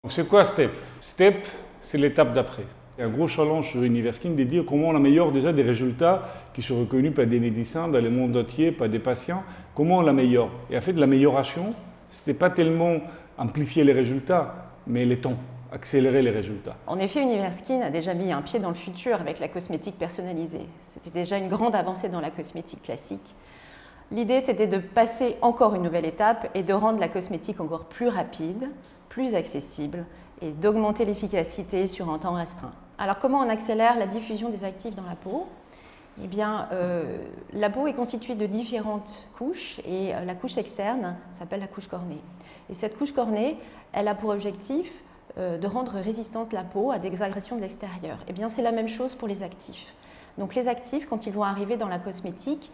C'est quoi STEP? STEP, c'est l'étape d'après. Il y a un gros challenge sur Universkin de dire comment on améliore déjà des résultats qui sont reconnus par des médecins dans le monde entier, par des patients, comment on l'améliore. Et en fait, l'amélioration, ce n'était pas tellement amplifier les résultats, mais les temps, accélérer les résultats. En effet, Universkin a déjà mis un pied dans le futur avec la cosmétique personnalisée. C'était déjà une grande avancée dans la cosmétique classique. L'idée, c'était de passer encore une nouvelle étape et de rendre la cosmétique encore plus rapide, plus accessible et d'augmenter l'efficacité sur un temps restreint. Alors, comment on accélère la diffusion des actifs dans la peau? Eh bien, la peau est constituée de différentes couches et la couche externe s'appelle la couche cornée. Et cette couche cornée, elle a pour objectif de rendre résistante la peau à des agressions de l'extérieur. Eh bien, c'est la même chose pour les actifs. Donc les actifs, quand ils vont arriver dans la cosmétique,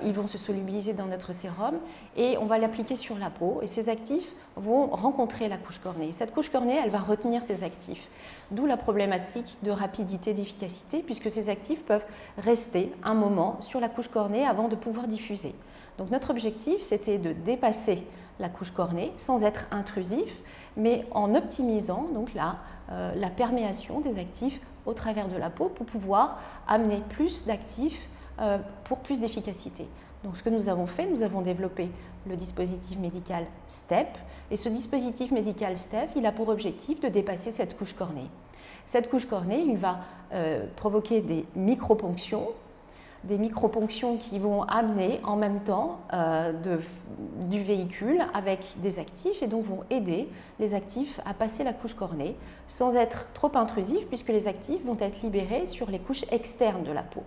ils vont se solubiliser dans notre sérum et on va l'appliquer sur la peau. Et ces actifs vont rencontrer la couche cornée. Cette couche cornée, elle va retenir ces actifs. D'où la problématique de rapidité, d'efficacité, puisque ces actifs peuvent rester un moment sur la couche cornée avant de pouvoir diffuser. Donc notre objectif, c'était de dépasser la couche cornée sans être intrusif, mais en optimisant donc la perméation des actifs au travers de la peau pour pouvoir amener plus d'actifs pour plus d'efficacité. Donc ce que nous avons fait, nous avons développé le dispositif médical STEP et ce dispositif médical STEP, il a pour objectif de dépasser cette couche cornée. Cette couche cornée, il va provoquer des microponctions qui vont amener en même temps du véhicule avec des actifs et donc vont aider les actifs à passer la couche cornée sans être trop intrusifs puisque les actifs vont être libérés sur les couches externes de la peau.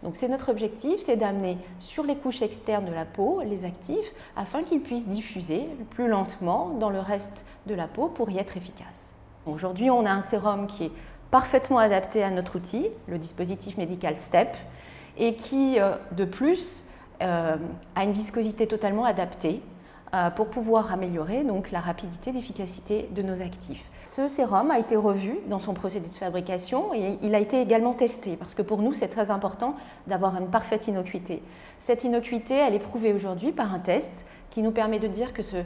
Donc c'est notre objectif, c'est d'amener sur les couches externes de la peau les actifs afin qu'ils puissent diffuser plus lentement dans le reste de la peau pour y être efficaces. Aujourd'hui, on a un sérum qui est parfaitement adapté à notre outil, le dispositif médical STEP, et qui, de plus, a une viscosité totalement adaptée pour pouvoir améliorer donc, la rapidité d'efficacité de nos actifs. Ce sérum a été revu dans son procédé de fabrication et il a été également testé parce que pour nous, c'est très important d'avoir une parfaite innocuité. Cette innocuité, elle est prouvée aujourd'hui par un test qui nous permet de dire que ce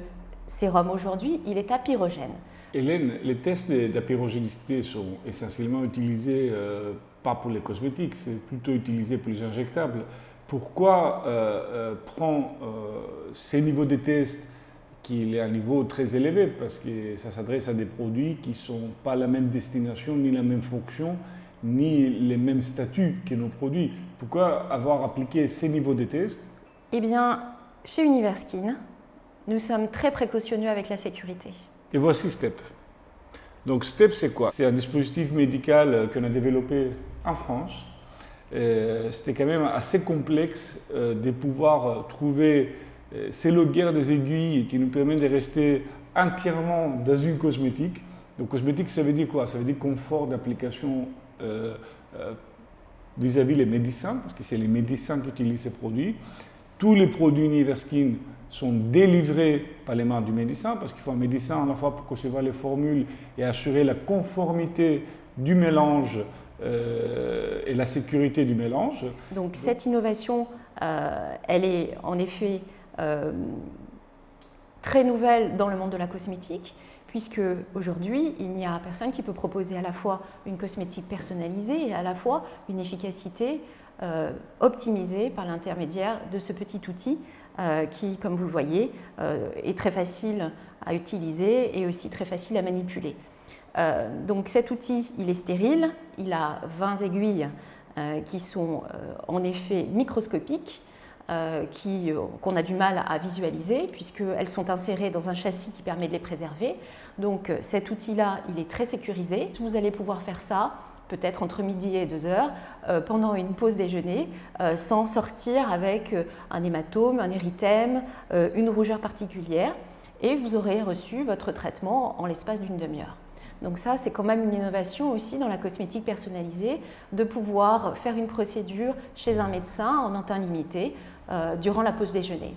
sérum aujourd'hui, il est apyrogène. Hélène, les tests d'apyrogénicité sont essentiellement utilisés pas pour les cosmétiques, c'est plutôt utilisé pour les injectables. Pourquoi prend ces niveaux de tests qui est à un niveau très élevé? Parce que ça s'adresse à des produits qui ne sont pas la même destination, ni la même fonction, ni les mêmes statuts que nos produits. Pourquoi avoir appliqué ces niveaux de tests? Eh bien, chez Universkin, nous sommes très précautionneux avec la sécurité. Et voici STEP. Donc STEP, c'est quoi? C'est un dispositif médical qu'on a développé en France. C'était quand même assez complexe de pouvoir trouver ces logueurs des aiguilles qui nous permettent de rester entièrement dans une cosmétique. Donc cosmétique, ça veut dire quoi? Ça veut dire confort d'application vis-à-vis les médecins, parce que c'est les médecins qui utilisent ces produits. Tous les produits Universkin sont délivrés par les mains du médecin, parce qu'il faut un médecin à la fois pour concevoir les formules et assurer la conformité du mélange et la sécurité du mélange. Donc cette innovation, elle est en effet très nouvelle dans le monde de la cosmétique, puisque aujourd'hui, il n'y a personne qui peut proposer à la fois une cosmétique personnalisée et à la fois une efficacité optimisée par l'intermédiaire de ce petit outil qui, comme vous le voyez, est très facile à utiliser et aussi très facile à manipuler. Donc cet outil, il est stérile, il a 20 aiguilles qui sont en effet microscopiques, qu'on a du mal à visualiser puisqu'elles sont insérées dans un châssis qui permet de les préserver. Donc cet outil-là, il est très sécurisé. Vous allez pouvoir faire ça peut-être entre midi et 2 heures, pendant une pause déjeuner, sans sortir avec un hématome, un érythème, une rougeur particulière, et vous aurez reçu votre traitement en l'espace d'une demi-heure. Donc ça, c'est quand même une innovation aussi dans la cosmétique personnalisée, de pouvoir faire une procédure chez un médecin en un temps limité, durant la pause déjeuner.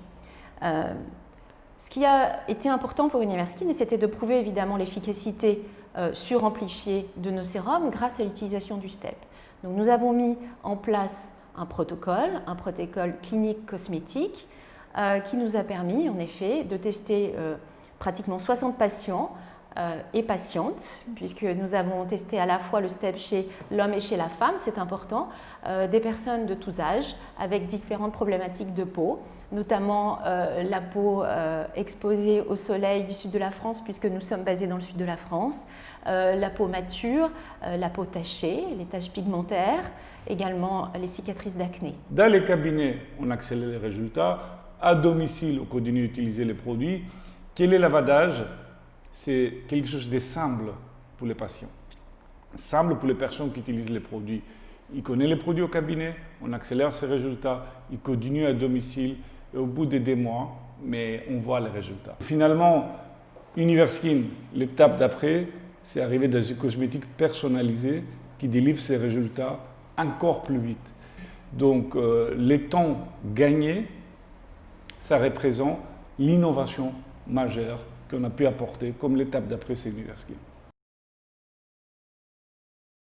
Ce qui a été important pour Universkin, c'était de prouver évidemment l'efficacité suramplifiée de nos sérums grâce à l'utilisation du STEP. Donc nous avons mis en place un protocole clinique cosmétique qui nous a permis en effet de tester pratiquement 60 patients et patientes, puisque nous avons testé à la fois le STEP chez l'homme et chez la femme, c'est important, des personnes de tous âges avec différentes problématiques de peau, notamment la peau exposée au soleil du sud de la France, puisque nous sommes basés dans le sud de la France, la peau mature, la peau tachée, les taches pigmentaires, également les cicatrices d'acné. Dans les cabinets, on accélère les résultats. À domicile, on continue d'utiliser les produits. Quel est lavadage? C'est quelque chose de simple pour les patients, simple pour les personnes qui utilisent les produits. Ils connaissent les produits au cabinet, on accélère ces résultats, ils continuent à domicile et au bout de 2 mois, mais on voit les résultats. Finalement, Universkin, l'étape d'après, c'est arriver dans une cosmétique personnalisée qui délivre ces résultats encore plus vite. Donc, les temps gagnés, ça représente l'innovation majeure qu'on a pu apporter comme l'étape d'après, c'est Universkin.